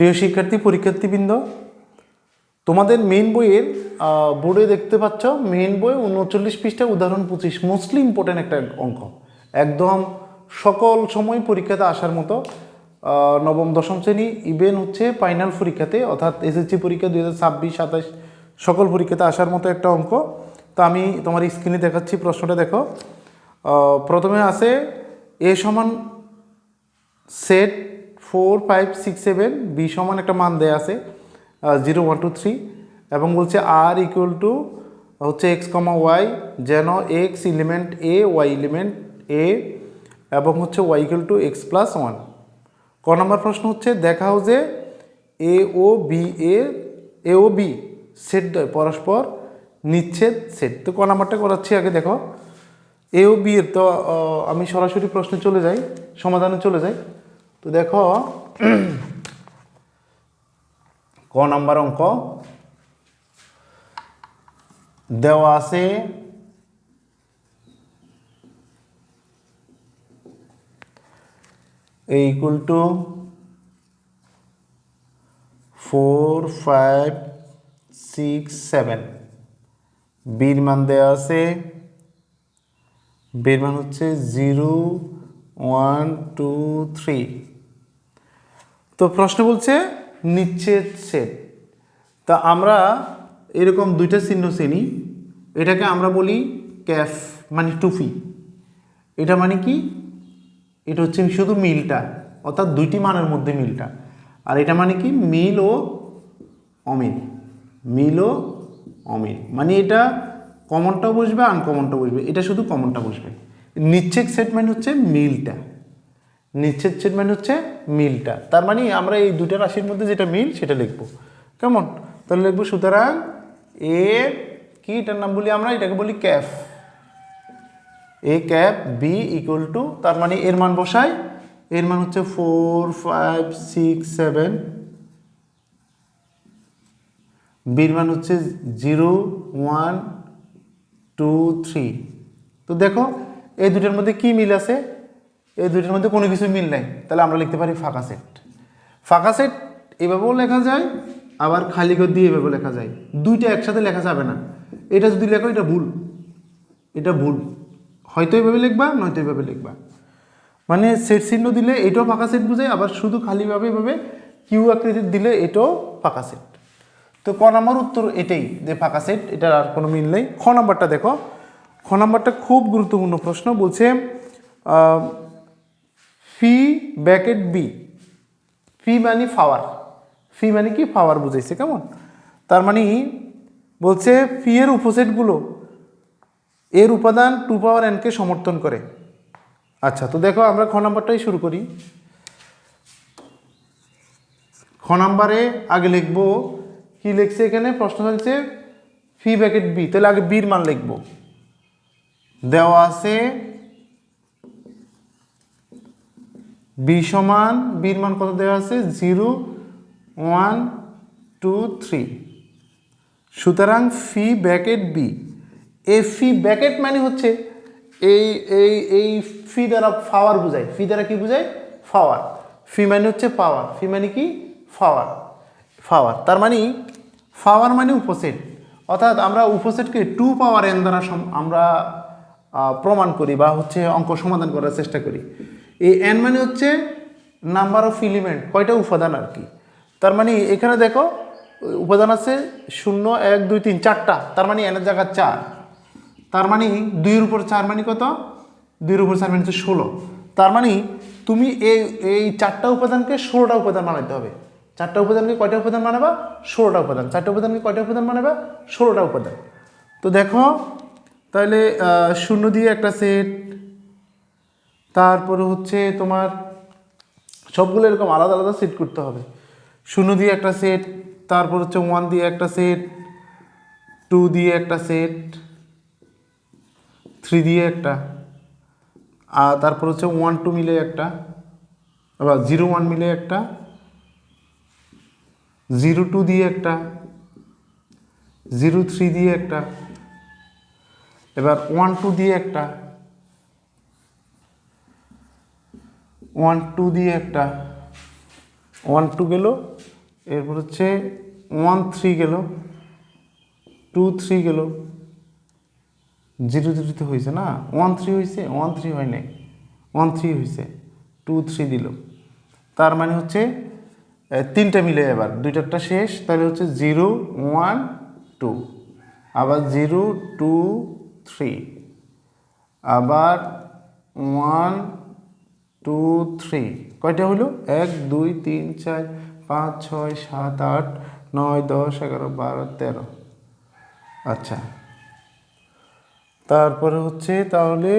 প্রিয় শিক্ষার্থী পরীক্ষার্থীবৃন্দ, তোমাদের মেইন বইয়ের বোর্ডে দেখতে পাচ্ছ মেইন বই 39 পৃষ্ঠা উদাহরণ 25 মোস্টলি ইম্পর্টেন্ট একটা অঙ্ক, একদম সকল সময় পরীক্ষাতে আসার মতো। নবম দশম শ্রেণী ইভেন হচ্ছে ফাইনাল পরীক্ষাতে অর্থাৎ এসএসসি পরীক্ষা 2026-27 সকল পরীক্ষাতে আসার মতো একটা অঙ্ক। তো আমি তোমার স্ক্রিনে দেখাচ্ছি, প্রশ্নটা দেখো। প্রথমে আছে এ সমান সেট 4, 5, 6, 7, বি সমান একটা মান দেয়া আছে 0, 1, 2, 3 এবং বলছে আর ইকুয়াল টু হচ্ছে এক্স কমা ওয়াই, যেন x element A, y element A এবং হচ্ছে y equal to x plus 1। ক নম্বর প্রশ্ন হচ্ছে দেখাও যে এ ও বি সেট দ্বয় পরস্পর নিচ্ছেদ সেট। তো ক নাম্বারটা করাচ্ছি আগে দেখো। এ ও বি এর তো আমি সরাসরি প্রশ্নে চলে যাই, সমাধানে চলে যাই। তো দেখো ক নাম্বার অঙ্ক দেওয়া আছে a equal to 4, 5, 6, 7, বির মান দেওয়া আছে, বির মান হচ্ছে 0, 1, 2, 3। তো প্রশ্ন বলছে নিচ্ছেদ সেট। তা আমরা এরকম দুইটা চিহ্ন চিনি, এটাকে আমরা বলি ক্যাফ মানে টুপি। এটা মানে কি, এটা হচ্ছে শুধু মিলটা অর্থাৎ দুইটি মানের মধ্যে মিলটা, আর এটা মানে কি মিল ও অমিল, মিল ও অমিল মানে এটা কমনটাও বসবে আনকমনটাও বসবে, এটা শুধু কমনটা বসবে। নিচ্ছেদ সেট মানে হচ্ছে মিলটা, নিচ্ছেদ সেট মানে হচ্ছে মিলটা। তার মানে আমরা এই দুইটা রাশির মধ্যে যেটা মিল সেটা লিখবো, কেমন? তাহলে লিখবো সুতরাং এ কি, এটার নাম বলি আমরা, এটাকে বলি cap, A cap B equal to, তার মানে এর মান বসাই, এর মান হচ্ছে 4, 5, 6, 7, বির মান হচ্ছে 0, 1, 2, 3। তো দেখো এই দুটোর মধ্যে কি মিল আছে, এই দুটোর মধ্যে কোনো কিছু মিল নাই, তাহলে আমরা লিখতে পারি ফাঁকা সেট। ফাঁকা সেট এভাবেও লেখা যায়, আবার খালি ঘর দিয়ে এভাবে লেখা যায়, দুইটা একসাথে লেখা যাবে না। এটা যদি লেখো এটা ভুল, এটা ভুল, হয়তো এভাবে লিখবা নয়তো এভাবে লিখবা। মানে সেট চিহ্ন দিলে এটাও ফাঁকা সেট বোঝায়, আবার শুধু খালিভাবে এভাবে কিউ আকৃতির দিলে এটাও ফাঁকা সেট। তো ক নম্বর উত্তর এটাই যে ফাঁকা সেট, এটার আর কোনো মিল নেই। খ নাম্বারটা দেখো, খ নাম্বারটা খুব গুরুত্বপূর্ণ প্রশ্ন। বলছে ফি ব্যাকেট বি, ফি মানে ফাওয়ার, ফি মানে কি ফাওয়ার বুঝাইছে, কেমন? তার মানে বলছে ফি এর উপসেটগুলো এর উপাদান 2 পাওয়ার n কে সমর্থন করে। আচ্ছা, তো দেখো আমরা খ নাম্বারটাই শুরু করি। খ নাম্বারে আগে লিখবো কি লিখছে এখানে, প্রশ্ন হচ্ছে ফি ব্র্যাকেট বি, তাহলে আগে বির মান লিখবো। দেওয়া আছে বি সমান, বির মান কত দেওয়া আছে 0, 1, 2, 3। সুতরাং ফি ব্র্যাকেট বি, এই ফি ব্র্যাকেট মানে হচ্ছে এই এই এই ফি দ্বারা পাওয়ার বোঝায়, ফি দ্বারা কি বোঝায় পাওয়ার, ফি মানে হচ্ছে পাওয়ার, ফি মানে কি পাওয়ার, পাওয়ার তার মানে পাওয়ার মানে উপসেট, অর্থাৎ আমরা উপসেটকে 2 পাওয়ার n দ্বারা আমরা প্রমাণ করি বা হচ্ছে অঙ্ক সমাধান করার চেষ্টা করি। এই n মানে হচ্ছে নাম্বার অফ এলিমেন্ট, কয়টা উপাদান আর কি। তার মানে এখানে দেখো উপাদান আছে 0, 1, 2, 3, 4টা, তার মানে n এর জায়গা 4, তার মানে 2 এর উপর 4 মানে কত, 2 এর উপর 4 মানে হচ্ছে 16। তার মানে তুমি এই 4টা উপাদানকে 16টা উপাদান বানাইতে হবে। 4টা উপাদানকে কয়টা উপাদান বানাবা, 16টা উপাদান। 4টা উপাদানকে কয়টা উপাদান বানাবা, 16টা উপাদান। তো দেখো তাহলে 0 দিয়ে একটা সেট, তারপরে হচ্ছে তোমার সবগুলো এরকম আলাদা আলাদা সেট করতে হবে। 0 দিয়ে একটা সেট, তারপর হচ্ছে 1 দিয়ে একটা সেট, 2 দিয়ে একটা সেট, 3 দিয়ে একটা, আর তারপর হচ্ছে 1, 2 মিলে একটা, আবার 0, 1 মিলে একটা, 0, 2 দিয়ে একটা, 0, 3 দিয়ে একটা, এবার 1, 2 দিয়ে একটা, 1, 2 দিয়ে একটা, 1, 2 গেল, এরপর হচ্ছে 1 3 গেল, 2 3 গেল, 0 0 তো হয়েছে না, 1 3 হয়েছে, 1 3 হয় নাই, 1 3 হয়েছে, 2 3 দিল। তার মানে হচ্ছে তিনটা মিলে এবার দুইটারটা শেষ, তাহলে হচ্ছে 0 1 2, আবার 0 2 3, আবার 1 2 3, কয়টা হলো? 1 2 3 4 5 6 7 8 9 10 11 12 13। আচ্ছা, তারপরে হচ্ছে তাহলে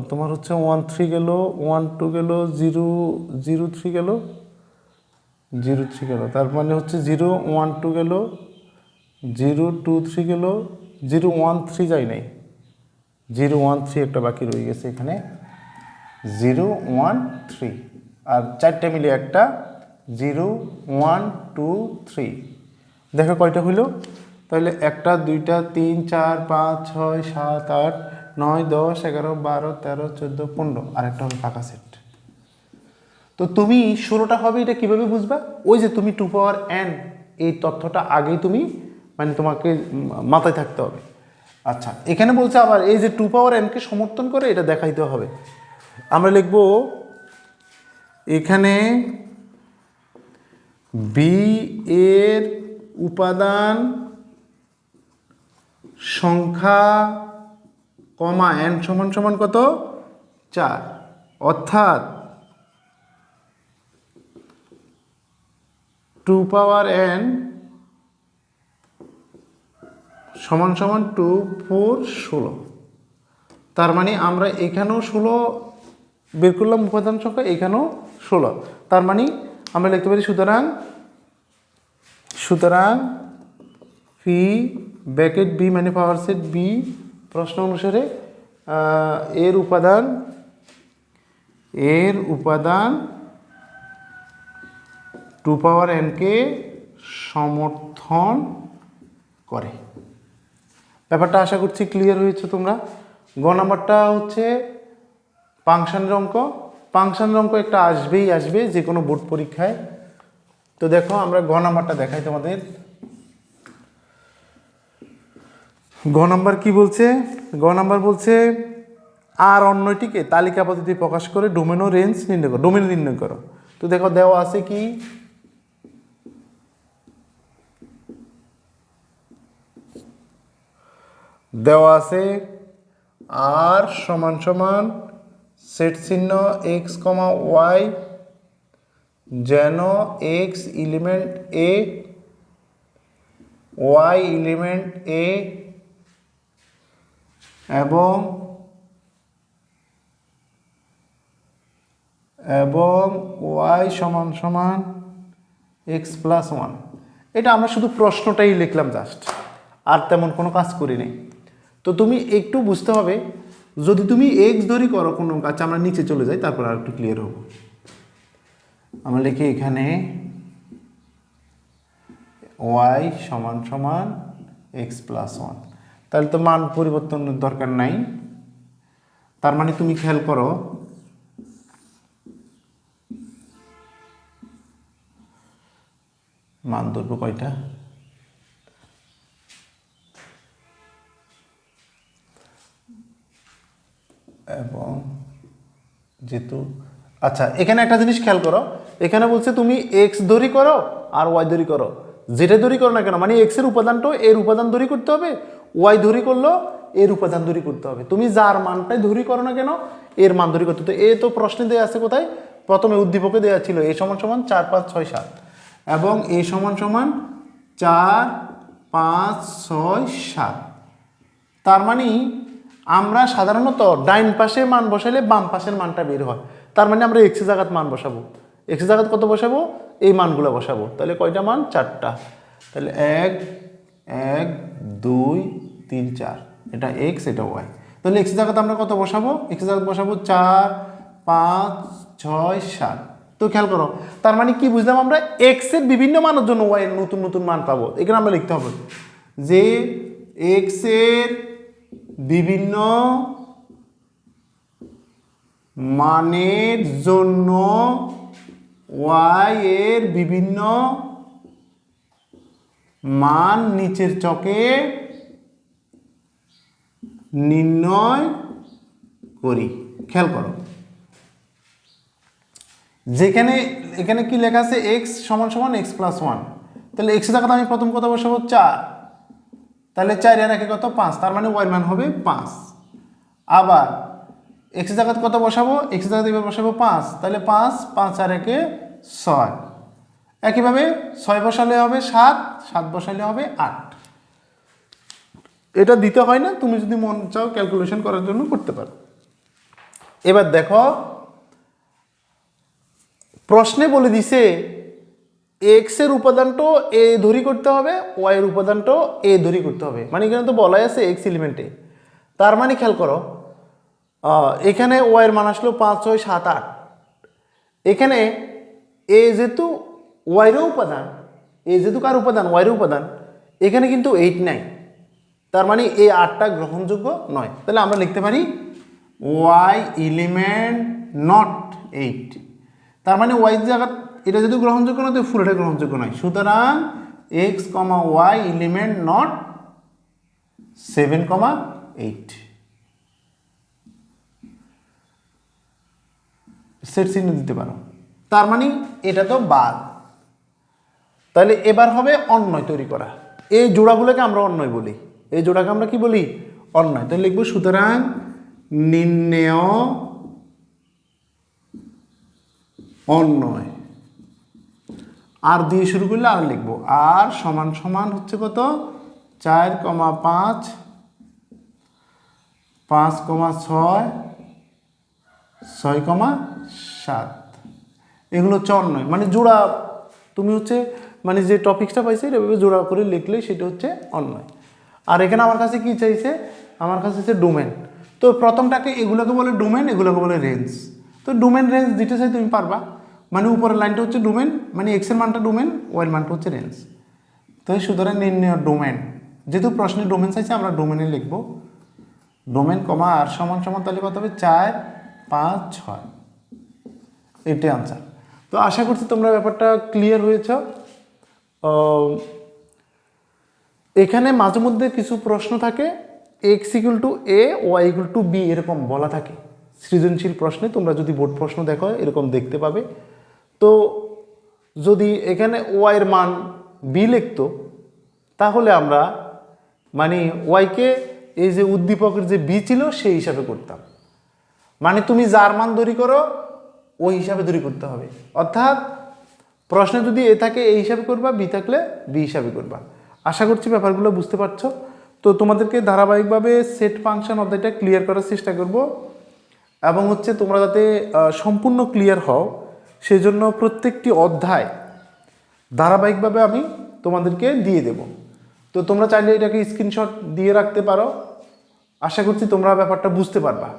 তোমার হচ্ছে 1 3 গেল, 1 2 গেল, 0 0 3 গেল, 0 3 গেল, তার মানে হচ্ছে 0 1 2 গেল, 0 2 3 গেল, 0 1 3 যায় নাই, 0 1 3 একটা বাকি রয়ে গেছে এখানে, 0 1 3, আর চারটে মিলে একটা 0 1 2 3। দেখো কয়টা হইল? তাহলে 1 2 3 4 5 6 7 8 9 10 11 12 13 14 15, আর একটা হবে ফাঁকা সেট। তো তুমি 16টা হবে এটা কিভাবে বুঝবা? ওই যে তুমি 2 পাওয়ার n, এই তথ্যটা আগেই তুমি মানে তোমাকে মাথায় থাকতে হবে। আচ্ছা, এখানে বলছে আবার এই যে 2 পাওয়ার n কে সমর্থন করে এটা দেখাইতে হবে। আমরা লিখব এখানে b এর উপাদান সংখ্যা কমা n সমান সমান কত? 4, অর্থাৎ 2 পাওয়ার n সমান সমান 2 4 16। তার মানে আমরা এখানেও 16 বের করলাম উপাদান সংখ্যা, এখানেও 16। তার মানে আমরা লিখতে পারি সুতরাং পি ব্র্যাকেট বি মানে পাওয়ার সেট বি প্রশ্ন অনুসারে এর উপাদান 2 পাওয়ার n কে সমর্থন করে। ব্যাপারটা আশা করছি ক্লিয়ার হয়েছে তোমরা। গ নাম্বারটা হচ্ছে ফাংশনের অঙ্ক। ফাংশনের অঙ্ক একটা আসবে যে কোনো বোর্ড পরীক্ষায়। তো দেখো আমরা গ নাম্বারটা দেখাই তোমাদের। গ নাম্বার কি বলছে? গ নাম্বার বলছে আর অন্যটিকে তালিকা পদ্ধতি প্রকাশ করে ডোমেন ও রেঞ্জ নির্ণয় করো। তো দেখো দেওয়া আছে কি, দেওয়া আছে আর সমান সমান সেট চিহ্ন এক্স কমা ওয়াই, যেন x element A, y element A এবং ওয়াই সমান সমান এক্স প্লাস 1। এটা আমরা শুধু প্রশ্নটাই লিখলাম জাস্ট, আর তেমন কোনো কাজ করি নাই। তো তুমি একটু বুঝতে হবে, যদি তুমি এক্স ধরি করো কোনো কাজ, আমরা নিচে চলে যাই তারপর আর একটু ক্লিয়ার হব। আমরা লিখি এখানে ওয়াই সমান সমান এক্স প্লাস 1, তাহলে তো মান পরিবর্তনের দরকার নাই। তার মানে তুমি খেয়াল করো মান ধরবো কয়টা, এবং যেহেতু আচ্ছা এখানে একটা জিনিস খেয়াল করো, এখানে বলছে তুমি এক্স ধরি করো আর ওয়াই ধরি করো, যেটা ধরি করো না কেন, মানে এক্স এর উপাদানটা এর উপাদান ধরি করতে হবে, ওয়াই ধরি করলো এর উপাদান ধরি করতে হবে। তুমি যার মানটাই ধরি করো না কেন এর মান ধরি করতে হবে। এ তো প্রশ্নে দেওয়া আছে কোথায়, প্রথমে উদ্দীপকে দেওয়া ছিল এ সমান সমান 4 5 6 7 এবং এ সমান সমান 4 5 6 7। তার মানে আমরা সাধারণত ডাইন পাশে মান বসাইলে বাম পাশের মানটা বের হয়। তার মানে আমরা এক্সের জায়গাত মান বসাবো, এক্সের জায়গাত কত বসাবো, এই মানগুলো বসাবো। তাহলে কয়টা মান? 4টা। তাহলে 1 1 2 3 4, এটা এক্স এটা ওয়াই। তাহলে এক্সের জায়গাতে আমরা কত বসাবো? এক্সের জায়গাতে বসাবো 4 5 6 7। তো খেয়াল করো, তার মানে কি বুঝলাম, আমরা এক্স এর বিভিন্ন মানের জন্য ওয়াই এর নতুন নতুন মান পাবো। এখানে আমরা লিখতে হবে যে এক্স এর বিভিন্ন মানের জন্য ওয়াই এর বিভিন্ন মান নিচের চকে নির্ণয় করি। খেয়াল করো, যেখানে এখানে কি লেখা আছে এক্স সমান সমান এক্স প্লাস ওয়ান, তাহলে এক্সের জায়গাতে আমি প্রথম কথা বসাবো 4, তাহলে 4 আর 1 কত 5, তার মানে ওয়াই মান হবে 5। আবার এক্সের জায়গাতে কত বসাবো, এক্সের জায়গাতে এবার বসাবো 5, তাহলে 5, 5 আর 1 6। একইভাবে 6 বসালে হবে 7, 7 বসালে হবে 8। এটা দিতে হয় না, তুমি যদি মন চাও ক্যালকুলেশন করার জন্য করতে পারো। এবার দেখো প্রশ্নে বলে দিছে এক্স এর উপাদানটা এ ধরি করতে হবে, ওয়াই এর উপাদানটা এ ধরি করতে হবে। মানে এখানে তো বলাই আছে এক্স এলিমেন্টে, তার মানে খেয়াল করো এখানে ওয়াই এর মান আসলো 5, 6, 7, 8। এখানে এ যেহেতু ওয়াইয়ের উপাদান, এ যেহেতু কার উপাদান, ওয়াইয়ের উপাদান, এখানে কিন্তু 8 নাই, তার মানে এই 8টা গ্রহণযোগ্য নয়। তাহলে আমরা লিখতে পারি ওয়াই এলিমেন্ট নট 8। তার মানে ওয়াই জায়গা এটা যদি গ্রহণযোগ্য নয় তো পুরোটা গ্রহণযোগ্য নয়। সুতরাং x comma y element not 7,8। Set চিহ্ন দিতে পারো, তার মানে এটা তো বাদ। তাহলে এবার হবে অন্যয় তৈরি করা। এই জোড়াগুলোকে আমরা অন্যয় বলি, এই জোড়াকে আমরা কি বলি, অন্যয়। তাহলে লিখবো সুতরাং নির্ণেয় অন্যয়, আর দিয়ে শুরু করলে আর লিখবো, আর সমান সমান হচ্ছে কত 4,5, 5,6, 6,7। এগুলো হচ্ছে অন্যয়, মানে জোড়া। তুমি হচ্ছে মানে যে টপিকসটা পাইছে এভাবে জোড়া করে লিখলে সেটা হচ্ছে অন্যয়। আর এখানে আমার কাছে কি চাইছে, আমার কাছে হচ্ছে ডোমেন। তো প্রথমটাকে এগুলোকে বলে ডোমেন, এগুলোকে বলে রেঞ্জ। তো ডোমেন রেঞ্জ দিতে চাই তুমি পারবা, মানে উপরের লাইনটা হচ্ছে ডোমেন, মানে এক্সের মানটা ডোমেন, ওয়াইয়ের মানটা হচ্ছে রেঞ্জ। তো সুতরাং নির্ণয় ডোমেন, যেহেতু প্রশ্নে ডোমেন চাইছে আমরা ডোমেনে লিখবো ডোমেন কমা আর সমান সমান, তাহলে কত হবে 4, 5, 6। এটাই আনসার। তো আশা করছি তোমরা ব্যাপারটা ক্লিয়ার হয়েছ। এখানে মাঝে মধ্যে কিছু প্রশ্ন থাকে x equal to A, y equal to B এরকম বলা থাকে সৃজনশীল প্রশ্নে। তোমরা যদি বোর্ড প্রশ্ন দেখো এরকম দেখতে পাবে। তো যদি এখানে ওয়াইয়ের মান বি লিখতো তাহলে আমরা মানে ওয়াইকে এই যে উদ্দীপকের যে বি ছিল সেই হিসাবে করতাম। মানে তুমি যার মান ধরি করো ওই হিসাবে ধরি করতে হবে। অর্থাৎ প্রশ্নে যদি এ থাকে এই হিসাবে করবা, বি থাকলে বি হিসাবে করবা। আশা করছি ব্যাপারগুলো বুঝতে পারছো। তো তোমাদেরকে ধারাবাহিকভাবে সেট ফাংশন অধ্যায়টা ক্লিয়ার করার চেষ্টা করব, এবং হচ্ছে তোমরা যাতে সম্পূর্ণ ক্লিয়ার হও সেজন্য প্রত্যেকটি অধ্যায় ধারাবাহিকভাবে আমি তোমাদেরকে দিয়ে দেব। তো তোমরা চাইলে এটাকে স্ক্রিনশট দিয়ে রাখতে পারো। আশা করছি তোমরা ব্যাপারটা বুঝতে পারবা।